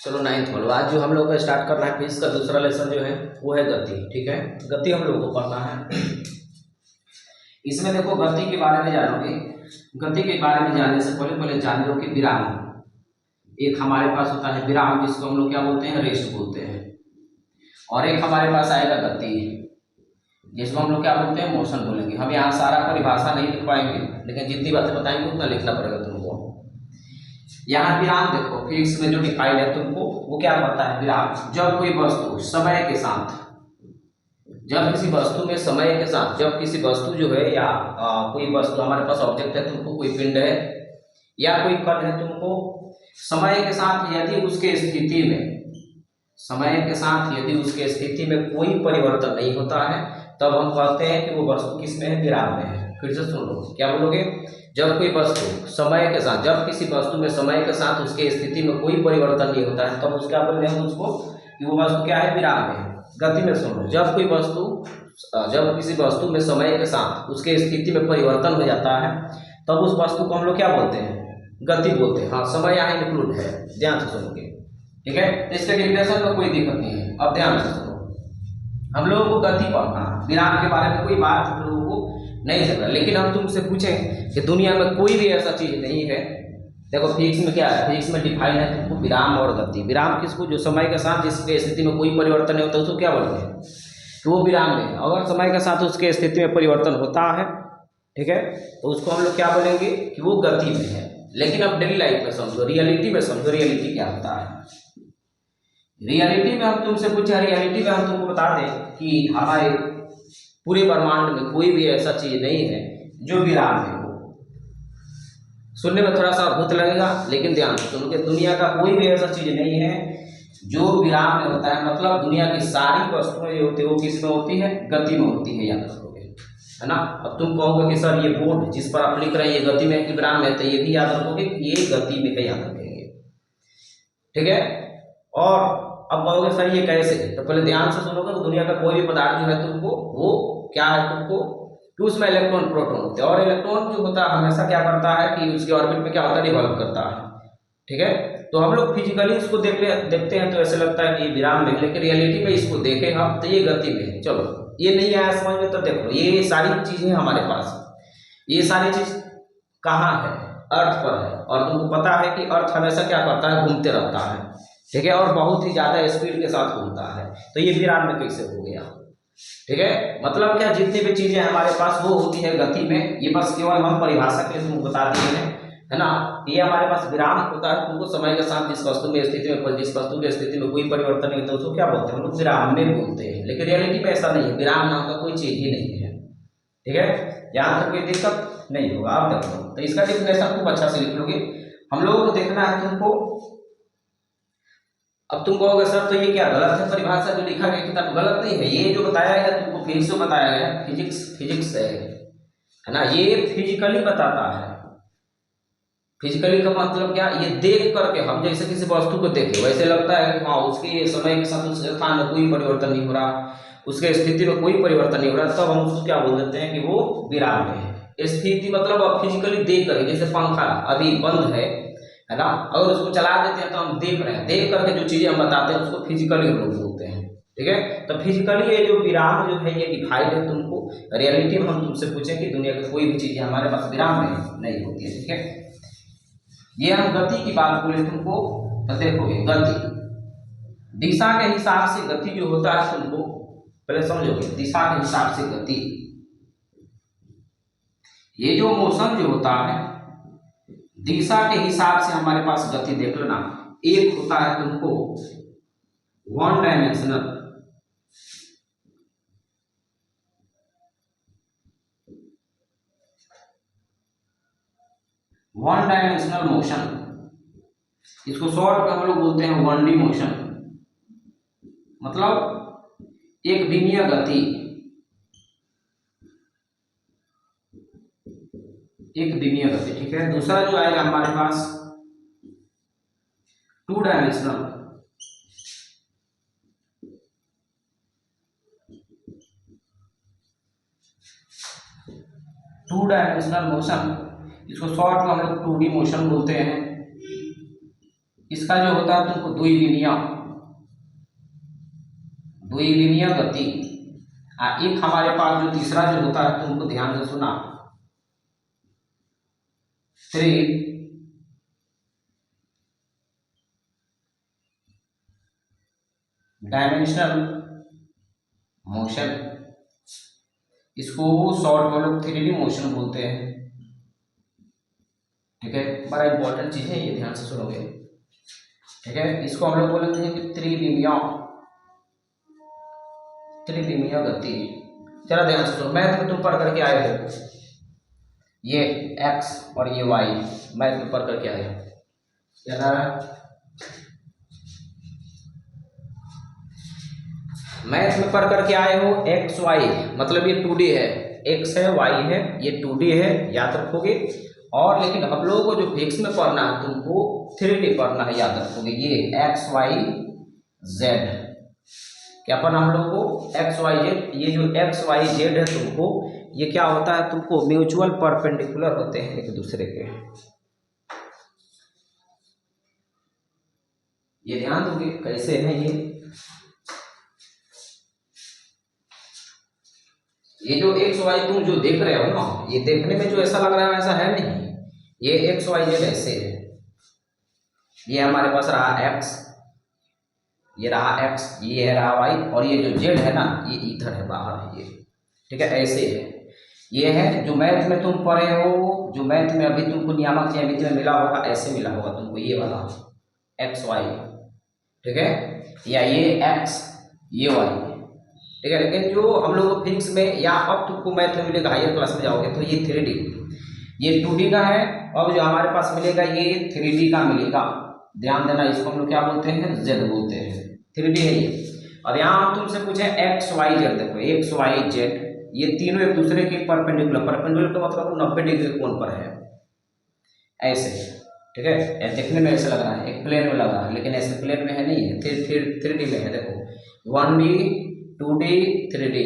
चलो नाइन्थ वालो, आज जो हम लोग को स्टार्ट करना है फिजिक्स का दूसरा लेसन जो है वो है गति। ठीक है, गति हम लोगों को पढ़ना है। इसमें देखो गति के बारे में जानोगे। गति के बारे में जानने से पहले पहले जान लो कि विराम एक हमारे पास होता है विराम, जिसको हम लोग क्या बोलते हैं, रेस्ट बोलते हैं। और एक हमारे पास आएगा गति, जिसको हम लोग क्या बोलते हैं, मोशन बोलेंगे। हम यहाँ सारा परिभाषा नहीं लिख पाएंगे, लेकिन जितनी बातें बताएंगे उतना लिखना पड़ेगा तुमको। यहाँ विराम देखो, फिजिक्स में जो डिफाइंड है तुमको वो क्या कहता है, विराम जब कोई वस्तु समय के साथ, जब किसी वस्तु में समय के साथ, जब किसी वस्तु जो है या कोई वस्तु हमारे पास ऑब्जेक्ट है, तुमको कोई पिंड है या कोई कण है, तुमको समय के साथ यदि उसके स्थिति में, समय के साथ यदि उसके स्थिति में कोई परिवर्तन नहीं होता है, तब हम कहते हैं कि वो वस्तु किस में है, विराम में है। फिर से सुन लो, क्या बोलोगे, जब कोई वस्तु समय के साथ, जब किसी वस्तु में समय के साथ उसके स्थिति में कोई परिवर्तन नहीं होता है, तब उसका बोल रहे हैं उसको कि वो वस्तु क्या है, विराम में है। गति में सुनो, जब कोई वस्तु, जब किसी वस्तु में समय के साथ उसके स्थिति में परिवर्तन हो जाता है, तब उस वस्तु को हम लोग क्या बोलते हैं, गति बोलते हैं। हाँ, समय यहाँ इंक्लूड है, ध्यान से सुनोगे। ठीक है, इसके डिफिनेशन में कोई दिक्कत नहीं है। अब ध्यान से सुनो, हम लोगों को गति पढ़ना, विराम के बारे में कोई बात हम लोगों को नहीं चल रहा। लेकिन हम तुमसे पूछें कि दुनिया में कोई भी ऐसा चीज नहीं है, देखो फिजिक्स में क्या है, फिजिक्स में डिफाइन है तुमको विराम और गति। विराम किसको, जो समय के साथ जिसके स्थिति में कोई परिवर्तन नहीं होता उसको क्या बोलते हैं, कि वो विराम में। अगर समय के साथ उसके स्थिति में परिवर्तन होता है, ठीक है, तो उसको हम लोग क्या बोलेंगे कि वो गति में है। लेकिन अब डेली लाइफ में समझो, रियलिटी में समझो, रियलिटी क्या होता है। रियलिटी में हम तुमसे पूछे, रियलिटी में हम तुमको बता दें कि हमारे पूरे ब्रह्मांड में कोई भी ऐसा चीज नहीं है जो विराम में हो। सुनने में थोड़ा सा अद्भुत लगेगा, लेकिन ध्यान से सुनो कि दुनिया का कोई भी ऐसा चीज नहीं है जो विराम में होता है। मतलब दुनिया की सारी वस्तुएं जो होती है वो किस में होती है, गति में होती है, याद रखोगे, है ना। अब तुम कहोगे कि सर ये बोर्ड जिस पर आप लिख रहे हैं ये गति में है कि विराम में है, तो ये भी याद रखोगे कि ये गति में है, याद रखेंगे। ठीक है, और अब कहोगे सर ये कैसे, तो पहले ध्यान से सुनोगे। तो दुनिया का कोई भी पदार्थ जो है तुमको वो क्या है, तुमको कि उसमें इलेक्ट्रॉन प्रोटॉन होते हैं, और इलेक्ट्रॉन जो होता है हमेशा क्या करता है कि उसके ऑर्बिट में क्या होता है, रिवॉल्व करता है। ठीक है, तो हम लोग फिजिकली इसको देखते हैं तो ऐसे लगता है कि ये विराम में, लेकिन रियलिटी में इसको देखें हम तो ये गति में है। चलो ये नहीं आया समझ में, तो देखो ये सारी चीजें हमारे पास, ये सारी चीज कहाँ है, अर्थ पर है। और तुमको पता है कि अर्थ हमेशा क्या करता है, घूमते रहता है। ठीक है, और बहुत ही ज्यादा स्पीड के साथ घूमता है, तो ये विराम में कैसे हो गया। ठीक है, मतलब क्या, जितनी भी चीजें हमारे पास वो होती है गति में, ये बस केवल हम परिभाषा के लिए तुमको बता दिए हैं, है ना। ये हमारे पास विराम होता है, तुमको समय के साथ जिस वस्तु में स्थिति में, जिस वस्तु की स्थिति में कोई परिवर्तन नहीं होता उसको क्या बोलते हैं, हम लोग विराम में बोलते हैं। लेकिन रियलिटी में ऐसा नहीं है, विराम नाम का कोई चीज ही नहीं है। ठीक है, यहाँ तक कोई दिक्कत नहीं होगा। आप देखो, तो इसका डिफिनेशन खूब अच्छा से लिख लोगे। हम लोगों को देखना है तुमको। अब तुम कहोगे सर तो ये क्या गलत है, परिभाषा जो लिखा गया किताब गलत नहीं है, ये जो बताया गया तुमको फिजिक्स में बताया गया, फिजिक्स है ना, ये फिजिकली बताता है। फिजिकली का मतलब क्या, ये देख करके, हम जैसे किसी वस्तु को देखे वैसे लगता है कि हाँ उसके समय के साथ उसके स्थान में कोई परिवर्तन नहीं हो रहा, उसके स्थिति में कोई परिवर्तन नहीं हो रहा, तब हम उसको क्या बोल देते हैं कि वो विराम में है। स्थिति मतलब अब फिजिकली देख करके, जैसे पंखा अभी बंद है ना, अगर उसको चला देते हैं तो हम देख रहे हैं, देख करके जो चीजें हम बताते हैं उसको फिजिकली हम लोग बोलते हैं। ठीक है, तो फिजिकली ये जो विराम जो है ये डिफाइंड है तुमको। रियलिटी में हम तुमसे पूछें कि दुनिया की कोई भी चीज हमारे पास विराम में नहीं होती है। ठीक है, ये हम गति की बात बोले तुमको, तो देखोगे गति दिशा के हिसाब से गति जो होता है तुमको पहले समझोगे, दिशा के हिसाब से गति, ये जो मोशन जो होता है दिशा के हिसाब से हमारे पास गति देख लेना। एक होता है तुमको वन डायमेंशनल, मोशन, इसको शॉर्ट में हम लोग बोलते हैं 1D मोशन, मतलब एक दिनीय गति, एक दिनीय गति। ठीक है, दूसरा जो आएगा हमारे पास 2 डायमेंशनल, मोशन, इसको शॉर्ट में हम लोग 2D मोशन बोलते हैं। इसका जो होता है तुमको द्विलिनीय गति। एक हमारे पास जो तीसरा जो होता है तुमको ध्यान से सुना, थ्री डायमेंशनल मोशन। इसको शॉर्ट में लोग 3D मोशन बोलते हैं। ठीक है, बड़ा इंपॉर्टेंट चीज है ये, ध्यान से सुनोगे। ठीक है, इसको हम लोग बोलेंगे कि त्रिलिमीय गति। जरा ध्यान से सुनो, मैथ में तुम पढ़ करके आए हो, ये x और ये y मैथ में पढ़ करके आए हो, याद आ रहा है? मैथ में पढ़ करके आए हो एक्स वाई, मतलब ये 2D है, x है y है, ये 2D है, याद रखोगे। और लेकिन हम लोगों को जो फिजिक्स में पढ़ना है तुमको 3D पढ़ना है, याद रखोगे। ये एक्स वाई जेड, क्या पढ़ना हम लोगों को? X Y Z. ये जो एक्स वाई जेड है तुमको, ये क्या होता है तुमको? म्यूचुअल परपेंडिकुलर होते हैं एक दूसरे के। ये ध्यान दोगे कैसे है ये जो एक्स वाई तुम जो देख रहे हो ना, ये देखने में जो ऐसा लग रहा है ऐसा है नहीं। ये एक्स वाई जेड ऐसे है, ये हमारे पास रहा एक्स, ये रहा एक्स, ये है रहा वाई, और ये जो जेड है ना ये इधर है, बाहर है ये। ठीक है, ऐसे है। ये है जो मैथ में तुम पढ़े हो, जो मैथ में अभी तुमको नियामक ज्यामिति में मिला होगा, ऐसे मिला होगा तुमको, ये वाला एक्स वाई। ठीक है, या ये एक्स ये वाई। ठीक है, लेकिन जो हम लोग फिजिक्स में या अब तुमको मैथ में मिलेगा, हायर क्लास में जाओगे तो ये 3D, ये 2D का है। अब जो हमारे पास मिलेगा ये 3D का मिलेगा। ध्यान देना, इसको हम लोग क्या बोलते हैं? जेड बोलते हैं। 3D है ये। और यहाँ तुमसे पूछे एक्स वाई जेड, देखो एक्स वाई जेड ये तीनों एक दूसरे के परपेंडिकुलर का मतलब 90 डिग्री कोण पर है, ऐसे। ठीक है, देखने में ऐसे लग रहा है, एक प्लेन में लग रहा है, लेकिन ऐसे प्लेन में है नहीं है, 3D में है। देखो 1D 2D 3D।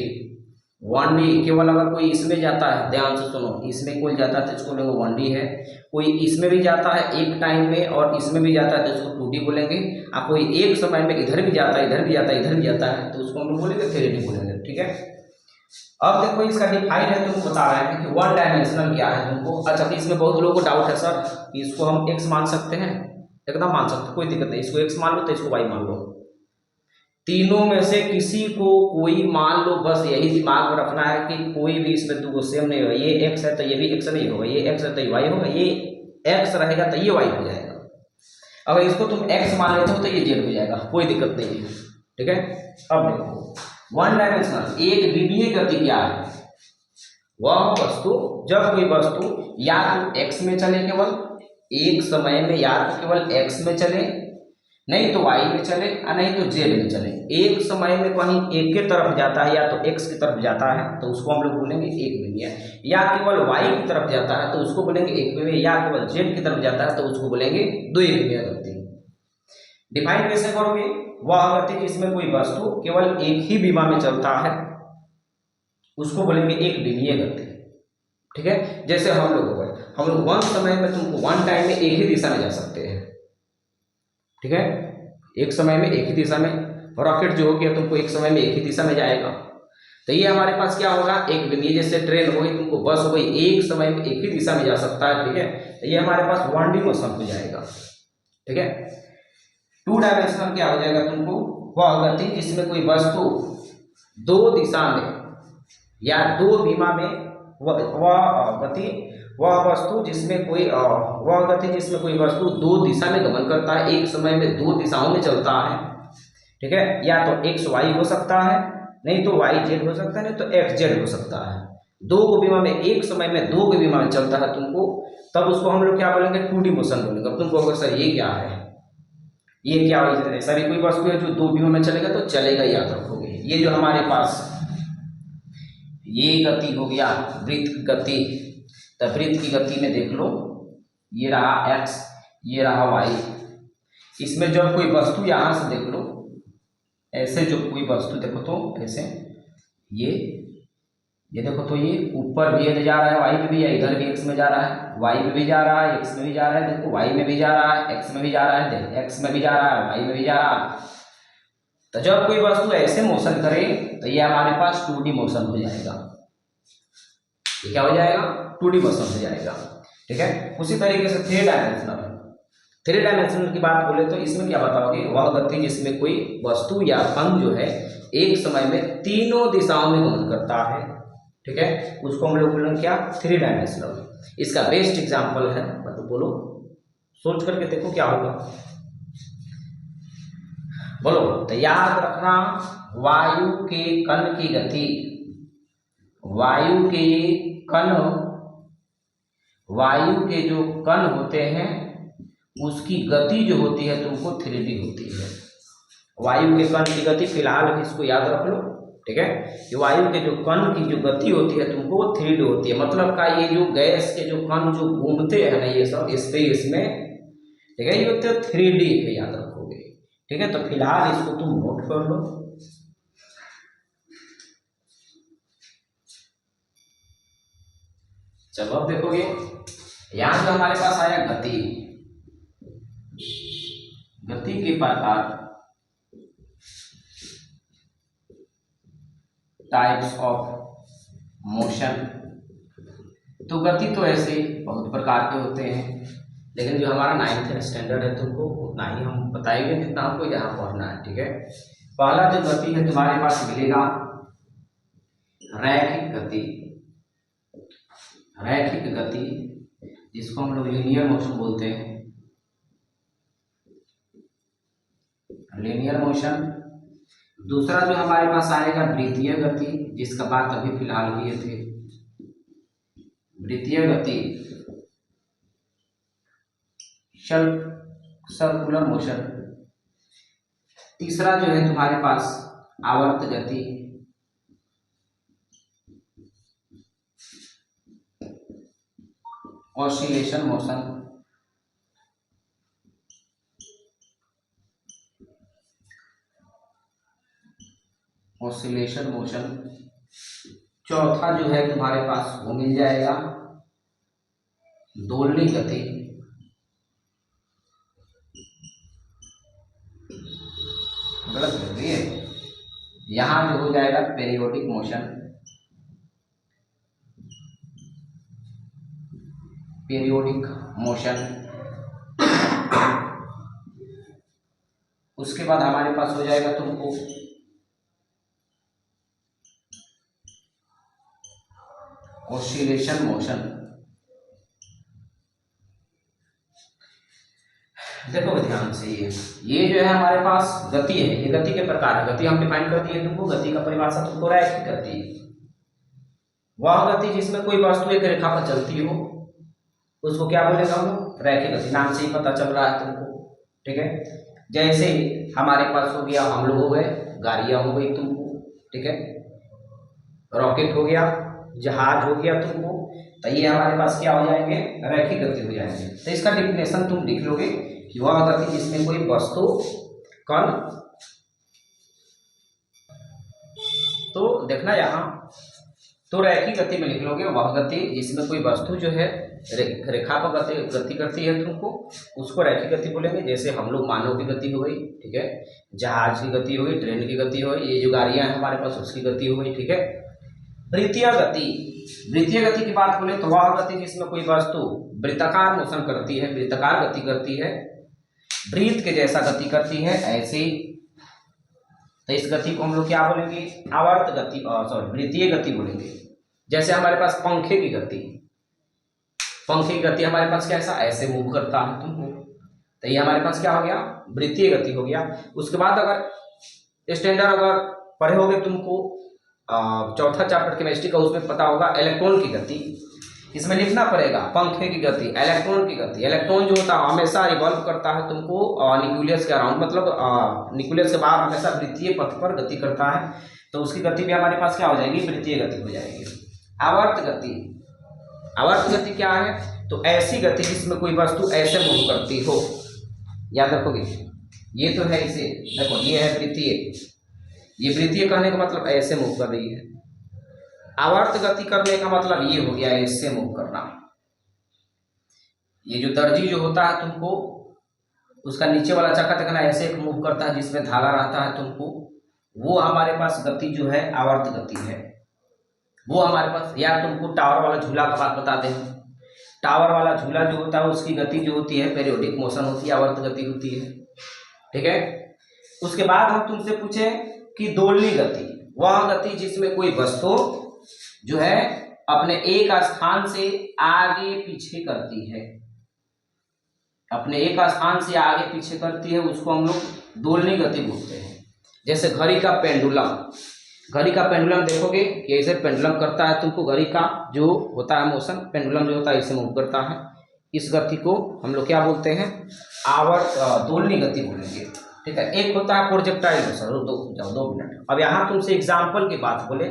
1D केवल अगर कोई इसमें जाता है, ध्यान से सुनो, इसमें कोई जाता है तो इसको बोलेंगे 1D है। कोई इसमें भी जाता है एक टाइम में और इसमें भी जाता है तो इसको 2D बोलेंगे। और कोई एक समय में इधर भी जाता है, इधर भी जाता है, इधर भी जाता है, तो उसको हम लोग बोलेंगे 3D बोलेंगे। ठीक है, अब देखो इसका डिफाइन है, तुमको बता रहे हैं कि वन डायमेंशनल क्या है तुमको। अच्छा, तो इसमें बहुत लोगों को डाउट है, सर कि इसको हम x मान सकते हैं? एकदम मान सकते, कोई दिक्कत नहीं। इसको x मान लो तो इसको y मान लो, तीनों में से किसी को कोई मान लो, बस यही दिमाग में रखना है कि कोई भी इसमें दो सेम नहीं होगा। ये x है तो ये भी x नहीं होगा, ये x है तो ये y होगा, ये x रहेगा तो ये y हो जाएगा। अगर इसको तुम x मान लेते हो तो ये z हो जाएगा, कोई दिक्कत नहीं है। ठीक है, अब देखो वन डायमेंशनल एक विमीय गति क्या है? वह वस्तु, जब कोई वस्तु या तो x में चले केवल एक समय में, या तो केवल x में चले, नहीं तो y में चले, और नहीं तो z में चले। एक समय में कहीं एक के तरफ जाता है या तो x की तरफ जाता है तो उसको हम लोग बोलेंगे एक विमीय, या केवल y की तरफ जाता है तो उसको बोलेंगे एक विमीय, या केवल z की तरफ जाता है तो उसको बोलेंगे द्विविमीय गति। डिफाइन कैसे करोगे? वह गति जिसमें कोई वस्तु केवल एक ही विमा में चलता है उसको बोलेंगे एक विमीय गति। ठीक है, जैसे हम लोग हो गए, हम लोग वन समय में तुमको वन टाइम में एक ही दिशा में जा सकते हैं। ठीक है, एक समय में एक ही दिशा में, रॉकेट जो हो गया तुमको एक समय में एक ही दिशा में जाएगा। तो ये हमारे पास क्या होगा? एक विमीय। जैसे ट्रेन हो गई, तुमको बस हो गई, एक समय में एक ही दिशा में जा सकता है। ठीक है, तो ये हमारे पास 1D मोशन हो जाएगा। ठीक है, 2 डायमेंशनल क्या हो जाएगा तुमको? वह गति जिसमें कोई वस्तु दो दिशा में या दो विमा में, वह गति जिसमें कोई वस्तु दो दिशा में गमन करता है, एक समय में दो दिशाओं में चलता है। ठीक है, या तो एक्स वाई हो सकता है, नहीं तो वाई जेड हो सकता है, नहीं तो एक्स जेड हो सकता है। दो को विमा में एक समय में दो के विमा में चलता है तुमको, तब उसको हम लोग क्या बोलेंगे? 2D मोशन बोलेंगे। अब तुमको अगर सर ये क्या है, ये क्या हो, ऐसा भी कोई वस्तु है जो दो विमा में चलेगा तो चलेगा, याद रखोगे। ये जो हमारे पास ये गति हो गया वृत्त गति, तो वृत्त की गति में देख लो, ये रहा x, ये रहा y। इसमें जब कोई वस्तु यहां से देख लो, ऐसे जो कोई वस्तु देखो तो ऐसे ये देखो तो ये ऊपर भी जा रहा है, वाई में भी है, इधर भी एक्स में जा रहा है, वाई में भी जा रहा है, एक्स में भी जा रहा है, देखो वाई में भी जा रहा है, एक्स में भी जा रहा है, देखो एक्स में भी जा रहा है, वाई में भी जा रहा है। तो जब कोई वस्तु ऐसे मोशन करे तो ये हमारे पास 2D मोशन हो जाएगा। ये क्या हो जाएगा? 2D मोशन हो जाएगा। ठीक है। उसी तरीके से 3 डायमेंशनल की बात बोले तो इसमें क्या बताओगे? वह गति जिसमें कोई वस्तु या कण जो है एक समय में तीनों दिशाओं में गमन करता है। ठीक है, उसको हम लोग बोलेंगे क्या? 3 डायमेंशनल। इसका बेस्ट एग्जांपल है, मतलब बोलो, सोच करके देखो क्या होगा, बोलो। तो याद रखना, वायु के कण की गति, वायु के कण, वायु के जो कण होते हैं उसकी गति जो होती है तुमको 3D होती है। वायु के कण की गति फिलहाल इसको याद रख लो। ठीक है, कि वायु के जो कण की जो गति होती है तुमको 3D होती है। मतलब का ये जो गैस के जो कण जो घूमते हैं ना, ये सब स्पेस में, ठीक है, ये होते हैं 3D है, याद रखोगे। ठीक है, तो फिलहाल इसको तुम नोट कर लो। चलो अब देखोगे, यहां जो हमारे पास आया गति, गति के प्रकार, टाइप्स ऑफ मोशन। तो गति तो ऐसे बहुत प्रकार के होते हैं, लेकिन जो हमारा 9th स्टैंडर्ड है तुमको उतना ही हम बताएंगे जितना हमको यहाँ पढ़ना है। ठीक है, पहला जो गति है तुम्हारे पास मिलेगा रैखिक गति। रैखिक गति जिसको हम लोग लीनियर मोशन बोलते हैं, लीनियर मोशन। दूसरा जो हमारे पास आएगा वृत्तीय गति, जिसका बात अभी फिलहाल किए थे, वृत्तीय गति, सर्कुलर मोशन। तीसरा जो है तुम्हारे पास आवर्त गति, ऑसिलेशन मोशन। Oscillation motion. चौथा जो है तुम्हारे पास वो मिल जाएगा दोलनी गति। गलत कर दिए, यहां जो हो जाएगा पेरियोडिक मोशन। Periodic motion. उसके बाद हमारे पास हो जाएगा तुमको ऑसिलेशन मोशन। देखो ध्यान से, ये जो है हमारे पास गति है, ये गति के प्रकार है। गति हम डिफाइन कर दिए तुमको, गति का परिभाषा तुमको रैखिक गति, वह गति जिसमें कोई वस्तु एक रेखा पर चलती हो उसको क्या बोलेगा हम लोग? रैखिक गति। नाम से ही पता चल रहा है तुमको। ठीक है, जैसे हमारे पास हो गया, हम लोग हो गए, गाड़ियां हो गई तुमको, ठीक है, रॉकेट हो गया, जहाज हो गया तुमको, तो ये हमारे पास क्या हो जाएंगे? रैखिक गति हो जाएंगे। तो इसका डिफिनेशन तुम लिख लोगे कि वह गति जिसमें कोई वस्तु कण, तो देखना यहाँ, तो रैखिक गति में लिख लोगे वह गति जिसमें कोई वस्तु जो है रेखा पर गति करती है तुमको, उसको रैखिक गति बोलेंगे। जैसे हम लोग मानव की गति हो गई, ठीक है, जहाज की गति हो गई, ट्रेन की गति हो गई, ये जो गाड़ियां हैं हमारे पास उसकी गति हो गई। ठीक है, वृत्तीय गति, वृत्तीय गति की बात बोले तो वह गति जिसमें कोई वस्तु वृत्ताकार मोशन करती है, वृत्ताकार गति करती है, वृत्त के जैसा गति करती है, ऐसे। तो इस गति को हम लोग क्या बोलेंगे? आवर्त गति, सॉरी वृत्तीय गति बोलेंगे। जैसे हमारे पास पंखे की गति, पंखे की गति हमारे पास कैसा? ऐसे मूव करता है तुमको, तो ये हमारे पास क्या हो गया? वृत्तीय गति हो गया। उसके बाद अगर स्टैंडर्ड अगर पढ़े होगे तुमको चौथा चैप्टर केमिस्ट्री का, उसमें पता होगा इलेक्ट्रॉन की गति। इसमें लिखना पड़ेगा पंखे की गति, इलेक्ट्रॉन की गति। इलेक्ट्रॉन जो होता है हमेशा रिवॉल्व करता है तुमको न्यूक्लियस के अराउंड, मतलब न्यूक्लियस के बाहर हमेशा वृत्तीय पथ पर गति करता है, तो उसकी गति भी हमारे पास क्या हो जाएगी? वृत्तीय गति हो जाएगी। आवर्त गति, आवर्त गति क्या है? तो ऐसी गति जिसमें कोई वस्तु ऐसे मूव करती हो, याद रखोगे। ये तो है, इसे देखो, ये है वृत्तीय, ये वृत्तीय कहने का मतलब ऐसे मूव कर रही है, आवर्त गति करने का मतलब ये हो गया इससे मूव करना। ये जो दर्जी जो होता है तुमको उसका नीचे वाला चक्का देखना ऐसे एक मूव करता है जिसमें धागा रहता है तुमको, वो हमारे पास गति जो है आवर्त गति है वो हमारे पास। या तुमको टावर वाला झूला का बात बता दें, टावर वाला झूला जो होता है उसकी गति जो होती है पेरियोडिक मोशन होती है, आवर्त गति होती है, ठीक है। उसके बाद हम तुमसे पूछे कि दोलनी गति, वह गति जिसमें कोई वस्तु जो है अपने एक स्थान से आगे पीछे करती है, अपने एक स्थान से आगे पीछे करती है, उसको हम लोग दोलनी गति बोलते हैं। जैसे घड़ी का पेंडुलम, घड़ी का पेंडुलम देखोगे कि ऐसे पेंडुलम करता है तुमको, घड़ी का जो होता है मोशन, पेंडुलम जो होता है इसे मूव करता है। इस गति को हम लोग क्या बोलते हैं, आवर्त दोलनी गति बोलेंगे, ठीक है। एक होता है प्रोजेक्टाइल मोशन। दो मिनट, अब यहाँ तुमसे एग्जाम्पल की बात बोले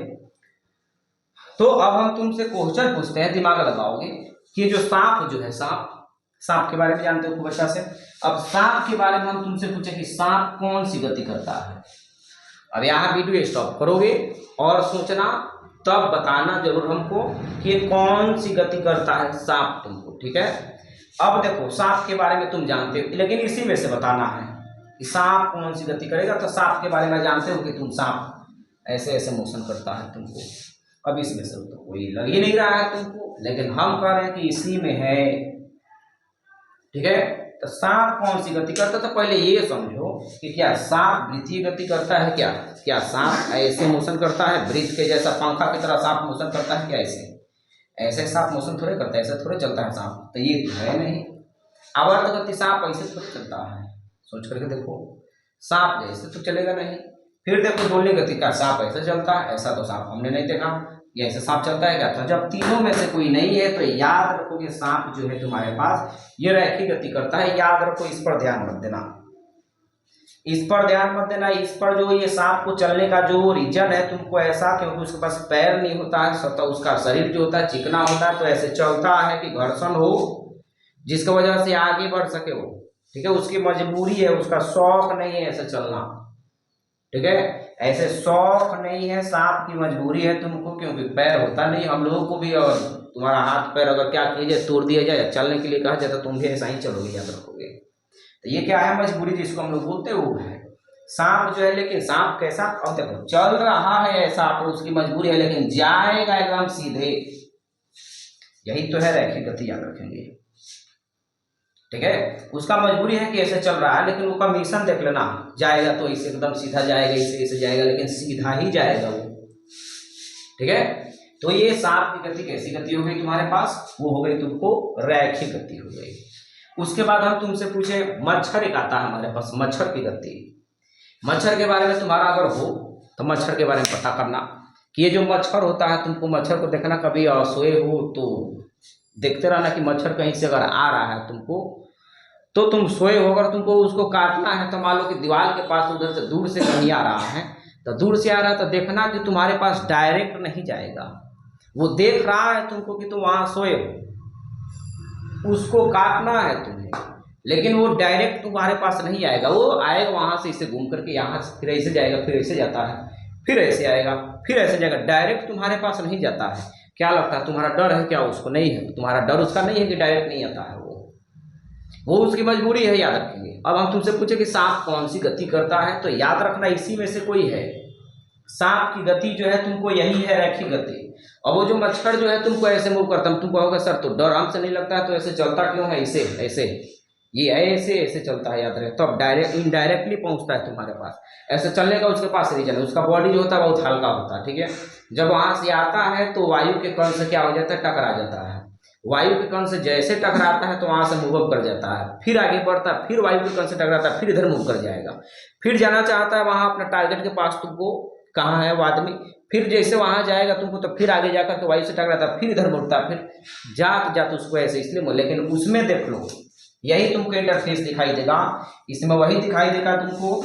तो अब हम तुमसे क्वेश्चन पूछते हैं, दिमाग लगाओगे कि जो सांप जो है, सांप के बारे में जानते हो खूब अच्छा से। अब सांप के बारे में हम तुमसे पूछे कि सांप कौन सी गति करता है। अब यहाँ वीडियो स्टॉप करोगे और सोचना, तब बताना जरूर हमको कि ये कौन सी गति करता है सांप तुमको, ठीक है। अब देखो सांप के बारे में तुम जानते हो, लेकिन इसी में से बताना है कि सांप कौन सी गति करेगा। तो सांप के बारे में जानते हो कि तुम सांप ऐसे ऐसे मोशन करता है तुमको। अब इसमें से तो कोई लग ही नहीं रहा है तुमको, लेकिन हम कह रहे हैं कि इसी में है, ठीक है। तो सांप कौन सी गति करता है, तो पहले ये समझो कि क्या सांप वृत्तीय गति करता है, क्या सांप ऐसे मोशन करता है, वृत्त के जैसा पंखा की तरह सांप मोशन करता है क्या, ऐसे सांप मोशन थोड़े करता है, ऐसे थोड़े चलता है सांप, तो ये तो है नहीं। आवर्त गति सांप ऐसे थोड़े चलता है, सोच करके देखो, सांप जैसे तो चलेगा नहीं। फिर देखो दोलनी गति का, सांप ऐसे चलता है, ऐसा तो सांप हमने नहीं देखा, ये ऐसे सांप चलता है क्या। तो जब तीनों में से कोई नहीं है तो याद रखोगे सांप जो है तुम्हारे पास ये रैखिक गति करता है, याद रखो, इस पर ध्यान मत देना, इस पर ध्यान मत देना। इस पर जो ये सांप को चलने का जो रीजन है तुमको ऐसा, क्योंकि उसके पास पैर नहीं होता है, स्वतः उसका शरीर जो होता है चिकना होता है, तो ऐसे चलता है कि घर्षण हो जिसकी वजह से आगे बढ़ सके वो, ठीक है। उसकी मजबूरी है, उसका शौक नहीं है ऐसे चलना, ठीक है। ऐसे शौक नहीं है, सांप की मजबूरी है तुमको, क्योंकि पैर होता नहीं हम लोगों को भी, और तुम्हारा हाथ पैर अगर क्या किया जाए तोड़ दिया जाए, चलने के लिए कहा जाए तो तुम भी ऐसा ही चलोगे, याद रखोगे। तो ये क्या है, मजबूरी जिसको हम लोग बोलते हैं वो है सांप जो है। लेकिन सांप कैसा, अब देखो चल रहा है ऐसा तो उसकी मजबूरी है, लेकिन जाएगा एकदम सीधे, यही तो है रैखिक गति, याद रखेंगे, ठीक है। उसका मजबूरी है कि ऐसे चल रहा है, लेकिन उसका मिशन देख लेना, जाएगा तो इसे एकदम सीधा जाएगा, इसे जाएगा, लेकिन सीधा ही जाएगा वो, ठीक है। तो ये सांप की गति कैसी गति हो गई तुम्हारे पास, वो हो गई तुमको रैखिक गति हो गई। उसके बाद हम तुमसे पूछे, मच्छर एक आता है हमारे पास, मच्छर की गति। मच्छर के बारे में तुम्हारा अगर हो तो मच्छर के बारे में पता करना कि ये जो मच्छर होता है, तुमको मच्छर को देखना, कभी सोए हो तो देखते रहना कि मच्छर कहीं से अगर आ रहा है तुमको, तो तुम सोए हो, अगर तुमको उसको काटना है तो मान लो कि दीवार के पास उधर से दूर से कहीं आ रहा है, तो दूर से आ रहा है तो देखना कि तुम्हारे पास डायरेक्ट नहीं जाएगा, वो देख रहा है तुमको कि तुम वहाँ सोए हो, उसको काटना है तुम्हें, लेकिन वो डायरेक्ट तुम्हारे पास नहीं आएगा, वो आएगा वहाँ से इसे घूम करके यहाँ से, फिर ऐसे जाएगा, फिर ऐसे जाता है, फिर ऐसे आएगा, फिर ऐसे जाएगा, डायरेक्ट तुम्हारे पास नहीं जाता है। क्या लगता है तुम्हारा डर है क्या, उसको नहीं है, तुम्हारा डर उसका नहीं है कि डायरेक्ट नहीं आता है, वो उसकी मजबूरी है, याद रखेंगे। अब हम तुमसे पूछे कि सांप कौन सी गति करता है, तो याद रखना इसी में से कोई है, सांप की गति जो है तुमको यही है रैखिक गति। और वो जो मच्छर जो है तुमको ऐसे मूव करता है, तुम कहोगे सर तो डर हमसे नहीं लगता है तो ऐसे चलता क्यों है, ऐसे ये ऐसे चलता है, याद रहे। तो अब डायरेक्ट इनडायरेक्टली पहुंचता है तुम्हारे पास, ऐसे चलने का उसके पास रीजन है, उसका बॉडी जो होता है बहुत हल्का होता है, ठीक है। जब वहां से आता है तो वायु के कण से क्या हो जाता है, टकरा जाता है, वायु के कण से जैसे टकराता है तो वहां से मूव अप कर जाता है, फिर आगे बढ़ता है, फिर वायु के कण से टकराता है, फिर इधर मूव कर जाएगा, फिर जाना चाहता है वहां अपना टारगेट के पास, तुमको कहाँ है वो आदमी, फिर जैसे वहां जाएगा तुमको तो फिर आगे जाकर के वायु से टकराता है, फिर इधर मुड़ता है, फिर जात उसको ऐसे इसलिए। लेकिन उसमें देख लो यही तुमको इंटरफेस दिखाई देगा, इसमें वही दिखाई देगा तुमको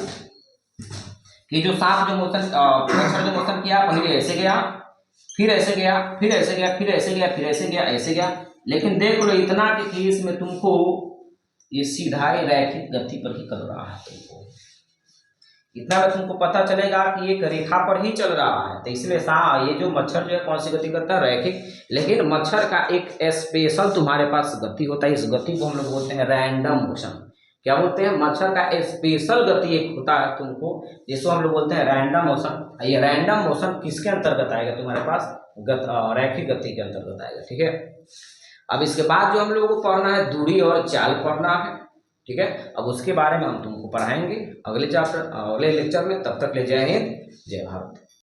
कि जो सांप जो मोशन मच्छर जो मोशन किया, पहले ऐसे गया, फिर ऐसे गया, फिर ऐसे गया, फिर ऐसे गया, फिर ऐसे गया, ऐसे गया, लेकिन देख लो इतना कि केस में तुमको ये सीधा ही रैखिक गति पर ही कर रहा है, तुमको इतना में तुमको पता चलेगा कि एक रेखा पर ही चल रहा है। तो इसलिए ये जो मच्छर जो है कौन सी गति करता है, रैखिक। लेकिन मच्छर का एक स्पेशल तुम्हारे पास गति होता है, इस गति को हम लोग बोलते हैं रैंडम मोशन। क्या बोलते हैं, मच्छर का स्पेशल गति एक होता है तुमको, जिसको हम लोग बोलते हैं रैंडम मोशन। ये रैंडम मोशन किसके अंतर्गत आएगा, तुम्हारे पास रैखिक गति के अंतर्गत आएगा। ठीक है, अब इसके बाद जो हम लोगों को पढ़ना है दूरी और चाल पढ़ना है। ठीक है, अब उसके बारे में हम तुमको पढ़ाएंगे अगले लेक्चर में। तब तक ले जय हिंद जय भारत।